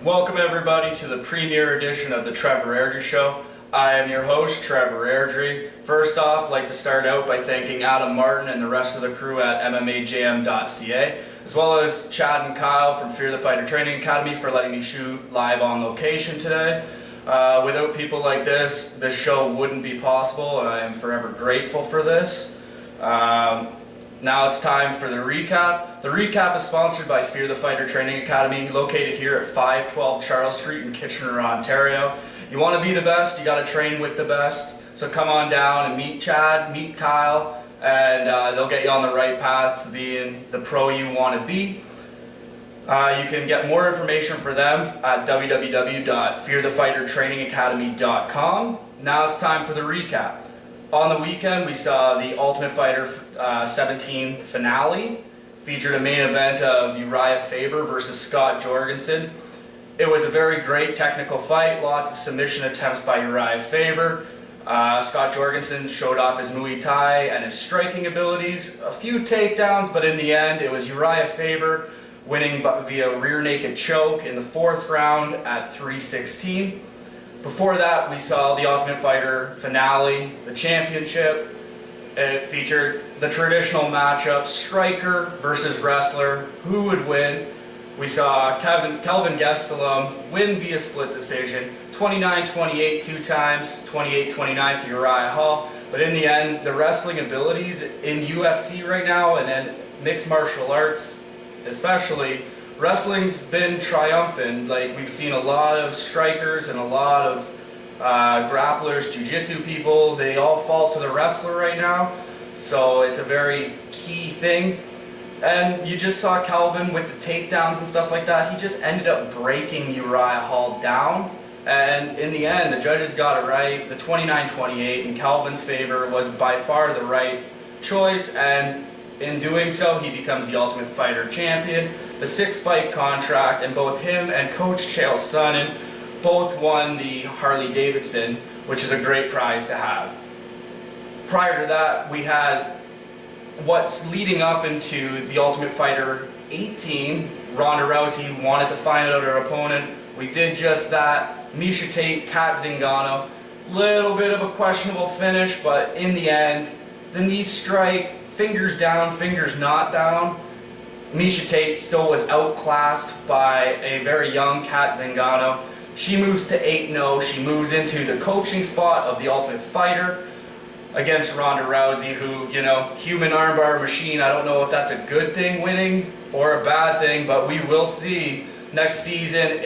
Welcome everybody to the premiere edition of the Trevor Airdrie Show. I am your host, Trevor Airdrie. First off, I'd like to start out by thanking Adam Martin and the rest of the crew at MMAJam.ca, as well as Chad and Kyle from Fear the Fighter Training Academy for letting me shoot live on location today. Without people like this show wouldn't be possible, and I am forever grateful for this. Now it's time for the recap. The recap is sponsored by Fear the Fighter Training Academy, located here at 512 Charles Street in Kitchener, Ontario. You want to be the best, you got to train with the best. So come on down and meet Chad, meet Kyle, and they'll get you on the right path to being the pro you want to be. You can get more information for them at www.fearthefightertrainingacademy.com. Now it's time for the recap. On the weekend, we saw the Ultimate Fighter 17 finale, featured a main event of Uriah Faber versus Scott Jorgensen. It was a very great technical fight, lots of submission attempts by Uriah Faber. Scott Jorgensen showed off his Muay Thai and his striking abilities, a few takedowns, but in the end it was Uriah Faber winning via rear naked choke in the 4th round at 3:16. Before that, we saw the Ultimate Fighter finale, the championship. It featured the traditional matchup, striker versus wrestler. Who would win? We saw Kelvin Gastelum win via split decision, 29-28 two times, 28-29 for Uriah Hall. But in the end, the wrestling abilities in UFC right now and in mixed martial arts especially, wrestling's been triumphant. Like, we've seen a lot of strikers and a lot of grapplers, jiu-jitsu people, they all fall to the wrestler right now. So it's a very key thing. And you just saw Kelvin with the takedowns and stuff like that. He just ended up breaking Uriah Hall down. And in the end, the judges got it right. The 29-28 in Kelvin's favor was by far the right choice. And in doing so, he becomes the Ultimate Fighter champion. The 6-fight contract, and both him and Coach Chael Sonnen both won the Harley Davidson, which is a great prize to have. Prior to that, we had what's leading up into the Ultimate Fighter 18. Ronda Rousey wanted to find out her opponent. We did just that. Miesha Tate, Kat Zingano. Little bit of a questionable finish, but in the end, the knee strike, fingers down, fingers not down. Miesha Tate still was outclassed by a very young Kat Zingano. She moves to 8-0. She moves into the coaching spot of the Ultimate Fighter against Ronda Rousey, who, you know, human armbar machine. I don't know if that's a good thing winning or a bad thing, but we will see next season.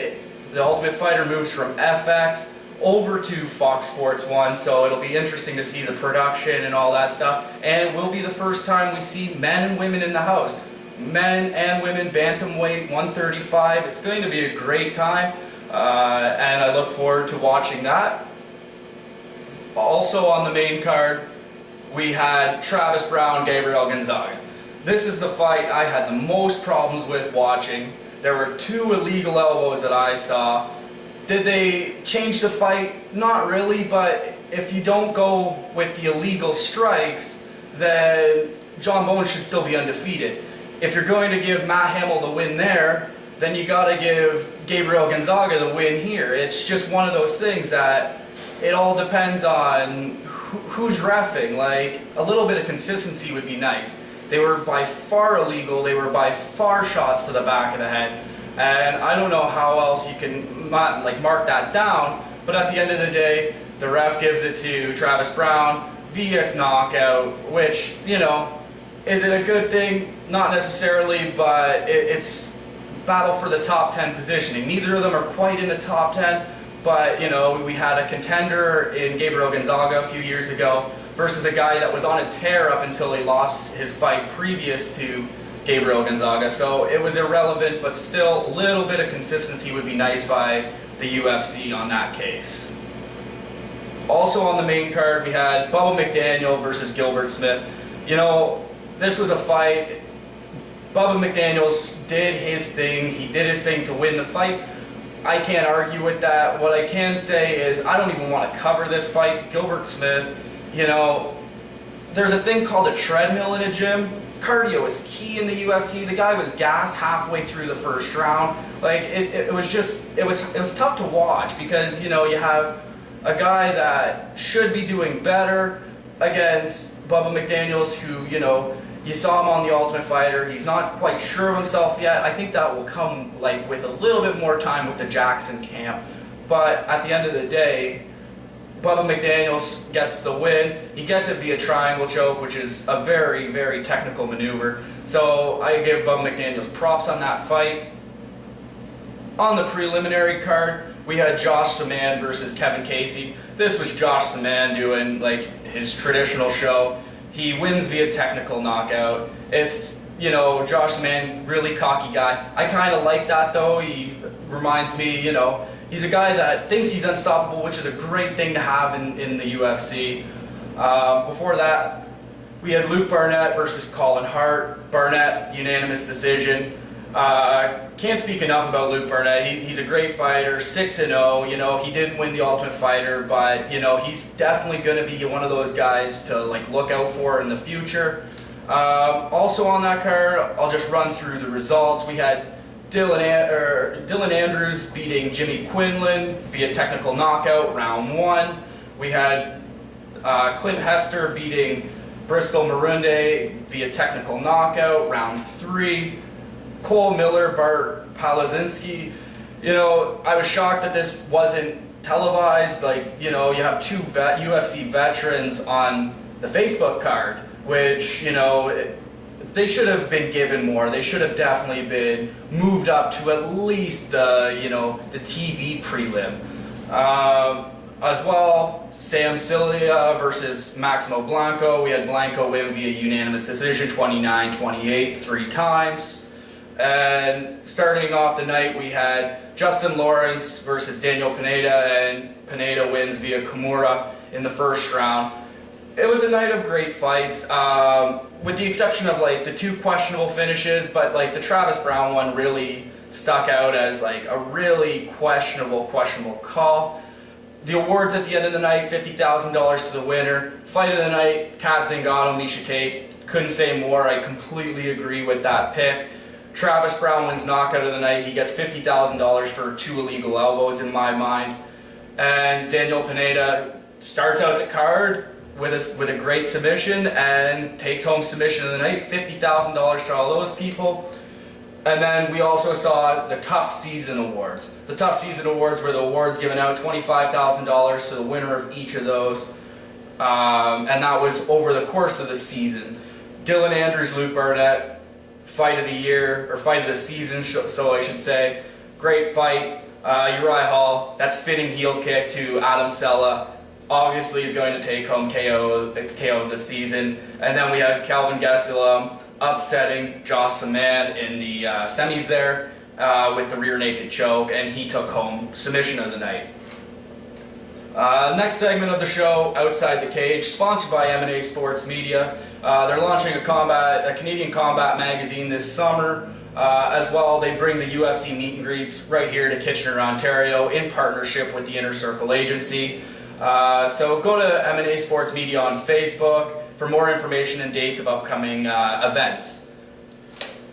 The Ultimate Fighter moves from FX over to Fox Sports 1, so it'll be interesting to see the production and all that stuff. And it will be the first time we see men and women in the house. Men and women, bantamweight, 135. It's going to be a great time, and I look forward to watching that. Also on the main card, we had Travis Browne, Gabriel Gonzaga. This is the fight I had the most problems with watching. There were 2 illegal elbows that I saw. Did they change the fight? Not really, but if you don't go with the illegal strikes, then John Bones should still be undefeated. If you're going to give Matt Hamill the win there, then you got to give Gabriel Gonzaga the win here. It's just one of those things that it all depends on who's reffing. Like, a little bit of consistency would be nice. They were by far illegal. They were by far shots to the back of the head. And I don't know how else you can mark that down, but at the end of the day, the ref gives it to Travis Browne via knockout, which, you know, is it a good thing? Not necessarily, but it's battle for the top 10 positioning. Neither of them are quite in the top 10, but, you know, we had a contender in Gabriel Gonzaga a few years ago versus a guy that was on a tear up until he lost his fight previous to Gabriel Gonzaga. So it was irrelevant, but still a little bit of consistency would be nice by the UFC on that case. Also on the main card, we had Bubba McDaniel versus Gilbert Smith. You know, this was a fight. Bubba McDaniels did his thing. He did his thing to win the fight. I can't argue with that. What I can say is I don't even want to cover this fight. Gilbert Smith, you know, there's a thing called a treadmill in a gym. cardio is key in the UFC. The guy was gassed halfway through the first round. Like it was tough to watch because you have a guy that should be doing better against Bubba McDaniels, who you saw him on The Ultimate Fighter. He's not quite sure of himself yet. I think that will come with a little bit more time with the Jackson camp. But at the end of the day, Bubba McDaniels gets the win. He gets it via triangle choke, which is a very, very technical maneuver. So I give Bubba McDaniels props on that fight. On the preliminary card, we had Josh Saman versus Kevin Casey. This was Josh Saman doing his traditional show. He wins via technical knockout. It's, Josh Saman, really cocky guy. I kind of like that though. He reminds me, he's a guy that thinks he's unstoppable, which is a great thing to have in the UFC. Before that, we had Luke Barnett versus Colin Hart. Barnett, unanimous decision. Can't speak enough about Luke Barnett. He's a great fighter, 6-0. He didn't win the Ultimate Fighter, but he's definitely going to be one of those guys to look out for in the future. Also on that card, I'll just run through the results. We had Dylan Andrews beating Jimmy Quinlan via technical knockout, round 1. We had Clint Hester beating Bristol Marunde via technical knockout, round 3. Cole Miller, Bart Palazinski. I was shocked that this wasn't televised. You have two UFC veterans on the Facebook card, which, they should have been given more. They should have definitely been moved up to at least the TV prelim. As well, Sam Cilia versus Maximo Blanco. We had Blanco win via unanimous decision, 29-28, 3 times. And starting off the night, we had Justin Lawrence versus Daniel Pineda, and Pineda wins via Kimura in the first round. It was a night of great fights, with the exception of the 2 questionable finishes, but the Travis Brown one really stuck out as a really questionable call. The awards at the end of the night, $50,000 to the winner. Fight of the night, Kat Zingano, Miesha Tate. Couldn't say more. I completely agree with that pick. Travis Brown wins knockout of the night. He gets $50,000 for 2 illegal elbows in my mind. And Daniel Pineda starts out the card with a great submission and takes home submission of the night, $50,000 to all those people. And then we also saw the Tough Season Awards. The Tough Season Awards were the awards given out, $25,000 to the winner of each of those. And that was over the course of the season. Dylan Andrews, Luke Barnett, fight of the year, or fight of the season, so I should say. Great fight. Uriah Hall, that spinning heel kick to Adam Sella, obviously is going to take home KO of the season. And then we had Calvin Gastelum upsetting Josh Saman in the semis there with the rear naked choke, and he took home submission of the night. Next segment of the show, Outside the Cage, sponsored by M&A Sports Media. They're launching a Canadian combat magazine this summer. As well, they bring the UFC meet and greets right here to Kitchener, Ontario, in partnership with the Inner Circle Agency. So go to M&A Sports Media on Facebook for more information and dates of upcoming events.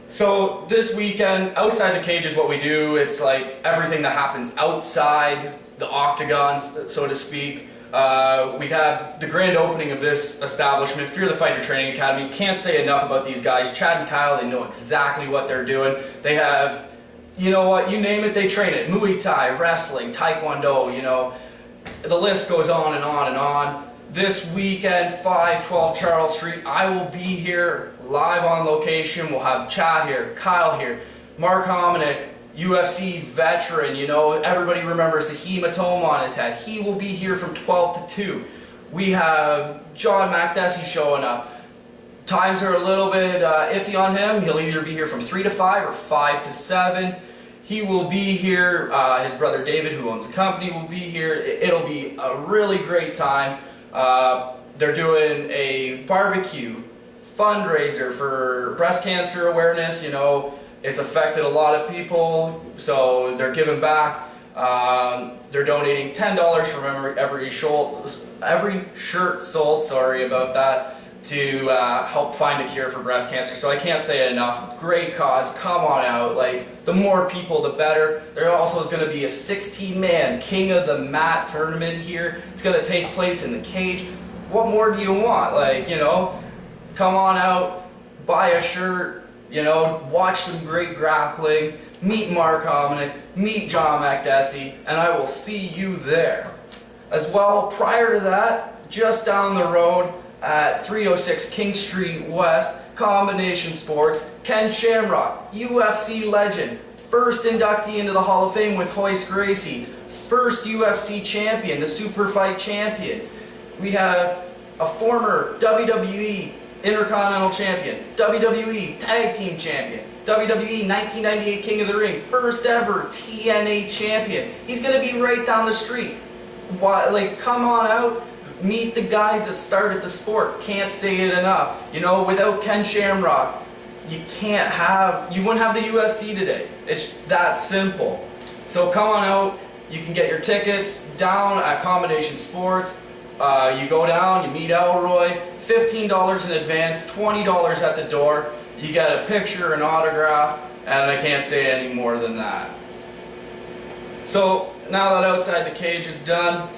So this weekend, Outside the Cage is what we do. It's everything that happens outside the octagons, so to speak. We have the grand opening of this establishment, Fear the Fighter Training Academy. Can't say enough about these guys. Chad and Kyle, they know exactly what they're doing. They have, you name it, they train it. Muay Thai, wrestling, Taekwondo, the list goes on and on and on. This weekend, 512 Charles Street, I will be here live on location. We'll have Chad here, Kyle here, Mark Hominick, UFC veteran, everybody remembers the hematoma on his head. He will be here from 12 to 2. We have John Makdessi showing up. Times are a little bit iffy on him. He'll either be here from 3 to 5 or 5 to 7. He will be here. His brother David, who owns the company, will be here. It'll be a really great time. They're doing a barbecue fundraiser for breast cancer awareness. It's affected a lot of people, so they're giving back. They're donating $10 from every shirt sold. Sorry about that. to help find a cure for breast cancer. So I can't say it enough. Great cause. Come on out. Like, the more people, the better. There also is going to be a 16-man King of the Mat tournament here. It's going to take place in the cage. What more do you want? Like, you know, come on out, buy a shirt, you know, watch some great grappling, meet Mark Hominick, meet MMAJam.ca, and I will see you there. As well, prior to that, just down the road at 306 King Street West, Combination Sports, Ken Shamrock, UFC legend, first inductee into the Hall of Fame with Royce Gracie, first UFC champion, the Super Fight champion. We have a former WWE Intercontinental Champion, WWE Tag Team Champion, WWE 1998 King of the Ring, first ever TNA Champion. He's going to be right down the street. Why, like, come on out, meet the guys that started the sport. Can't say it enough. You know, without Ken Shamrock, you wouldn't have the UFC today. It's that simple. So come on out. You can get your tickets down at Combination Sports. You go down, you meet Elroy, $15 in advance, $20 at the door. You get a picture, an autograph, and I can't say any more than that. So now that Outside the Cage is done,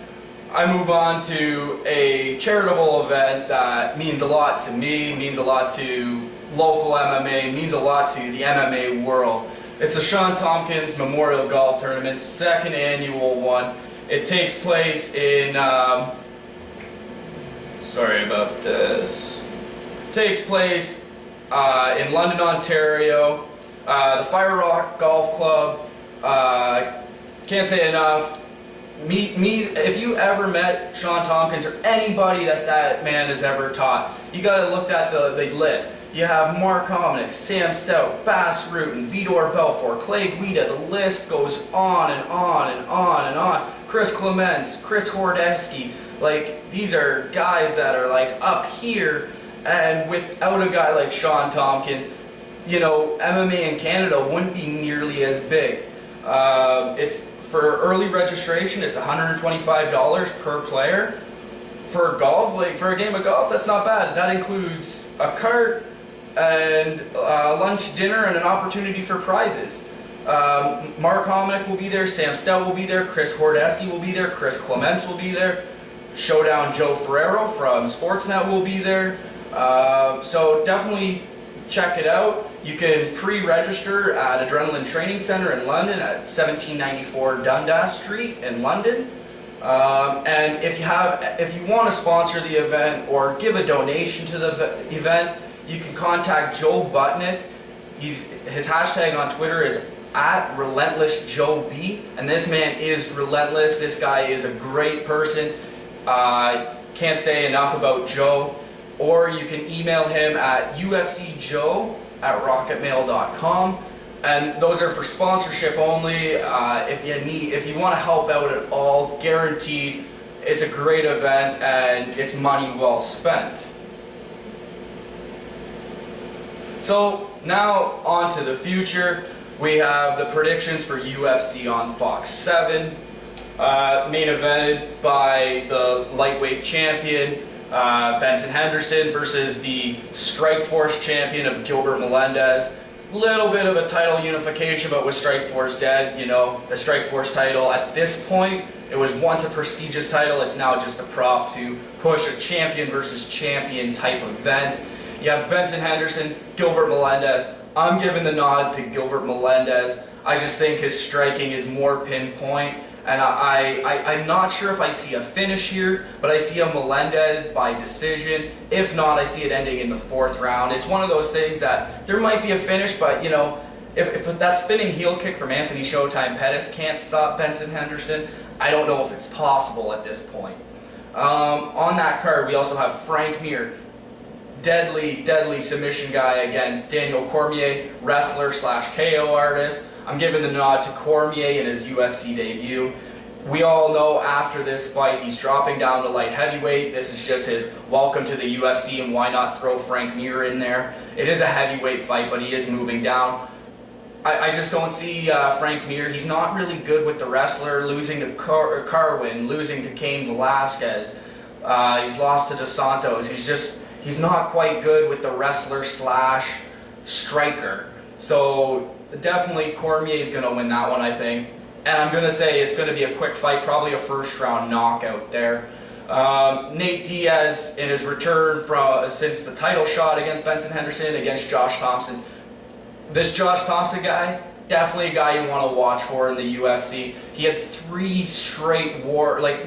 I move on to a charitable event that means a lot to me, means a lot to local MMA, means a lot to the MMA world. It's a Sean Tompkins Memorial Golf Tournament, second annual one. It takes place in, sorry about this, takes place in London, Ontario. The Fire Rock Golf Club, can't say enough. Meet if you ever met Sean Tompkins or anybody that man has ever taught, you gotta look at the list. You have Mark Hominick, Sam Stout, Bass Rutten, Vitor Belfort, Clay Guida. The list goes on and on and on and on. Chris Clements, Chris Hordesky. Like, these are guys that are like up here, and without a guy like Sean Tompkins, you know, MMA in Canada wouldn't be nearly as big. It's for early registration, it's $125 per player. For golf, like for a game of golf, that's not bad. That includes a cart and lunch, dinner, and an opportunity for prizes. Mark Hominick will be there, Sam Stout will be there, Chris Hordesky will be there, Chris Clements will be there, Showdown Joe Ferrero from Sportsnet will be there. So definitely check it out. You can pre-register at Adrenaline Training Center in London at 1794 Dundas Street in London. And if you want to sponsor the event or give a donation to the event, you can contact Joe Butnick. His hashtag on Twitter is @RelentlessJoeB, and this man is relentless. This guy is a great person. Can't say enough about Joe. Or you can email him at ufcjoe@rocketmail.com, and those are for sponsorship only. If you want to help out at all, guaranteed, it's a great event and it's money well spent. So now on to the future. We have the predictions for UFC on Fox 7, main evented by the lightweight champion Benson Henderson versus the Strikeforce champion of Gilbert Melendez. Little bit of a title unification, but with Strikeforce dead, you know, the Strikeforce title at this point, it was once a prestigious title. It's now just a prop to push a champion versus champion type event. You have Benson Henderson, Gilbert Melendez. I'm giving the nod to Gilbert Melendez. I just think his striking is more pinpoint. And I'm not sure if I see a finish here, but I see a Melendez by decision. If not, I see it ending in the 4th round. It's one of those things that there might be a finish, but you know, if that spinning heel kick from Anthony Showtime Pettis can't stop Benson Henderson, I don't know if it's possible at this point. On that card, we also have Frank Mir, deadly submission guy against Daniel Cormier, wrestler / KO artist. I'm giving the nod to Cormier in his UFC debut. We all know after this fight he's dropping down to light heavyweight. This is just his welcome to the UFC, and why not throw Frank Mir in there? It is a heavyweight fight, but he is moving down. I just don't see Frank Mir. He's not really good with the wrestler, losing to Carwin, losing to Cain Velasquez. He's lost to Dos Santos. he's not quite good with the wrestler slash striker. So definitely Cormier is going to win that one, I think. And I'm going to say it's going to be a quick fight, probably a first round knockout there. Nate Diaz, in his return since the title shot against Benson Henderson, against Josh Thompson. This Josh Thompson guy, definitely a guy you want to watch for in the UFC. He had 3 straight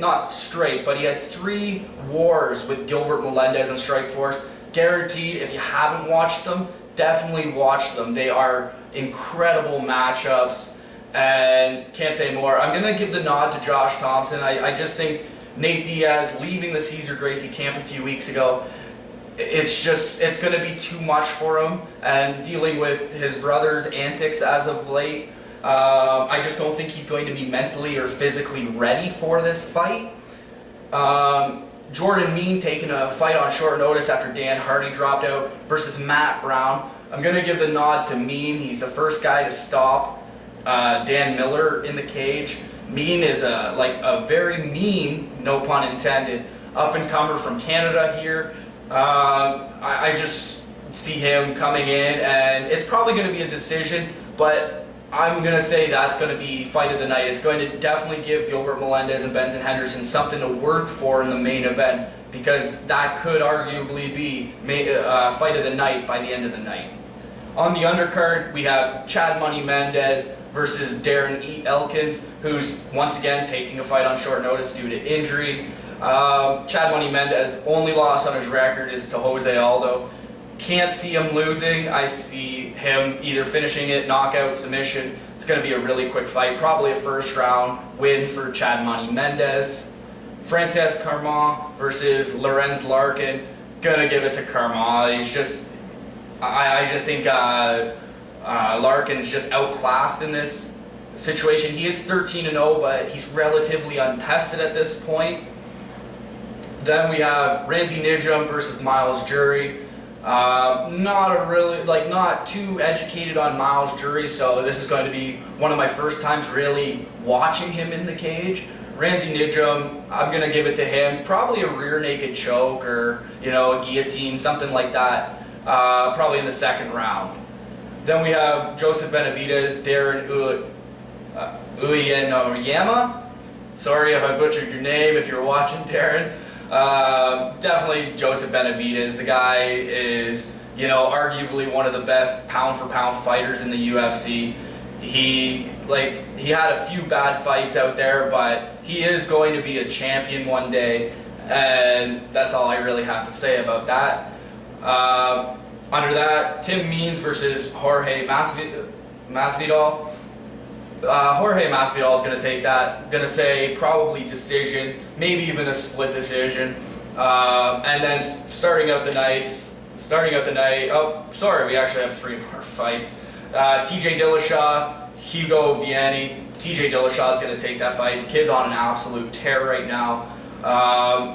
not straight, but he had 3 wars with Gilbert Melendez and Strikeforce. Guaranteed, if you haven't watched them, definitely watch them. They are incredible matchups, and can't say more. I'm going to give the nod to Josh Thompson. I just think Nate Diaz leaving the Cesar Gracie camp a few weeks ago, it's going to be too much for him, and dealing with his brother's antics as of late, I just don't think he's going to be mentally or physically ready for this fight. Jordan Mean taking a fight on short notice after Dan Hardy dropped out versus Matt Brown. I'm going to give the nod to Mean. He's the first guy to stop Dan Miller in the cage. Mean is a very mean, no pun intended, up-and-comer from Canada here. I just see him coming in, and it's probably going to be a decision, but I'm going to say that's going to be fight of the night. It's going to definitely give Gilbert Melendez and Benson Henderson something to work for in the main event, because that could arguably be fight of the night by the end of the night. On the undercard, we have Chad Money Mendez versus Darren E. Elkins, who's once again taking a fight on short notice due to injury. Chad Money Mendez, only loss on his record is to Jose Aldo. Can't see him losing. I see him either finishing it, knockout, submission. It's going to be a really quick fight, probably a first round win for Chad Money Mendez. Frances Carmon versus Lorenz Larkin. Gonna give it to Carmon. He's just, I just think Larkin's just outclassed in this situation. He is 13-0, but he's relatively untested at this point. Then we have Ramsey Nijem versus Miles Jury. Not too educated on Miles Jury, so this is going to be one of my first times really watching him in the cage. Ramsey Nijem, I'm going to give it to him. Probably a rear naked choke or, a guillotine, something like that, probably in the second round. Then we have Joseph Benavidez, Darren Uyenoyama. Sorry if I butchered your name if you're watching, Darren. Definitely Joseph Benavidez. The guy is, arguably one of the best pound-for-pound fighters in the UFC. He had a few bad fights out there, but he is going to be a champion one day, and that's all I really have to say about that. Under that, Tim Means versus Jorge Masvidal. Jorge Masvidal is going to take that. Going to say probably decision, maybe even a split decision. And then starting out the night. Oh, sorry, we actually have 3 more fights. TJ Dillashaw, Hugo Vianney. TJ Dillashaw is going to take that fight. The kid's on an absolute tear right now.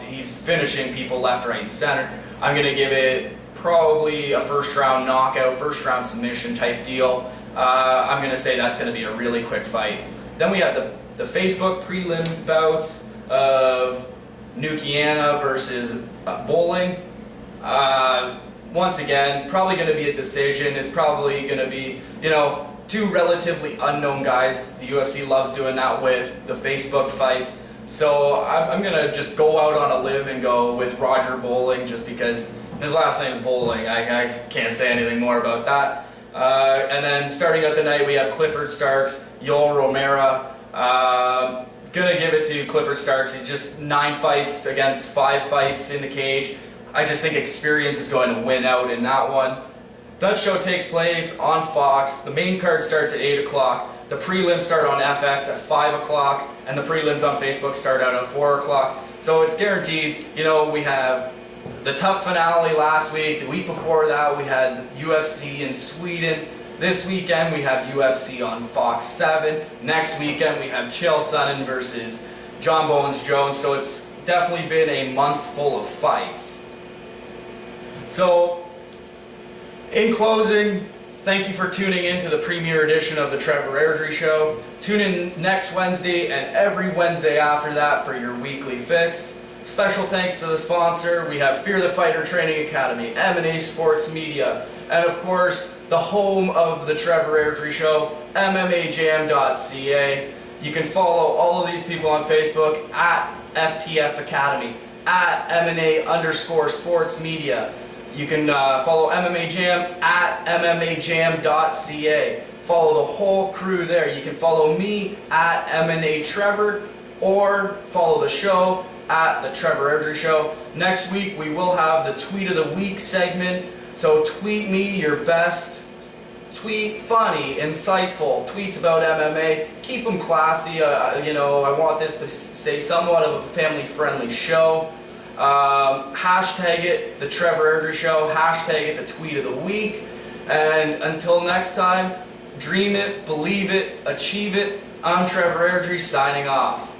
He's finishing people left, right, and center. I'm going to give it probably a first round knockout, first round submission type deal. I'm going to say that's going to be a really quick fight. Then we have the Facebook prelim bouts of Nukiana versus Bowling. Once again, probably going to be a decision. It's probably going to be, 2 relatively unknown guys. The UFC loves doing that with the Facebook fights. So I'm going to just go out on a limb and go with Roger Bowling, just because his last name is Bowling. I can't say anything more about that. And then starting out the night, we have Clifford Starks, Yoel Romero. Gonna give it to Clifford Starks. He's just 9 fights against 5 fights in the cage. I just think experience is going to win out in that one. That show takes place on Fox. The main card starts at 8 o'clock. The prelims start on FX at 5 o'clock. And the prelims on Facebook start out at 4 o'clock. So it's guaranteed. We have the tough finale last week. The week before that, we had UFC in Sweden. This weekend, we have UFC on Fox 7. Next weekend, we have Chael Sonnen versus John Bones Jones. So it's definitely been a month full of fights. So, in closing, thank you for tuning in to the premiere edition of the Trevor Airdrie Show. Tune in next Wednesday and every Wednesday after that for your weekly fix. Special thanks to the sponsor. We have Fear the Fighter Training Academy, M&A Sports Media, and of course, the home of the Trevor Airdrie Show, MMAJam.ca. You can follow all of these people on Facebook at FTF Academy, at M&A_Sports Media. You can follow MMA Jam at MMAJam.ca. Follow the whole crew there. You can follow me at M&A Trevor, or follow the show at the Trevor Airdrie Show. Next week we will have the Tweet of the Week segment, so tweet me your best, tweet funny, insightful tweets about MMA. Keep them classy. I want this to stay somewhat of a family-friendly show. Hashtag it the Trevor Airdrie Show, hashtag it the Tweet of the Week, and until next time, dream it, believe it, achieve it. I'm Trevor Airdrie signing off.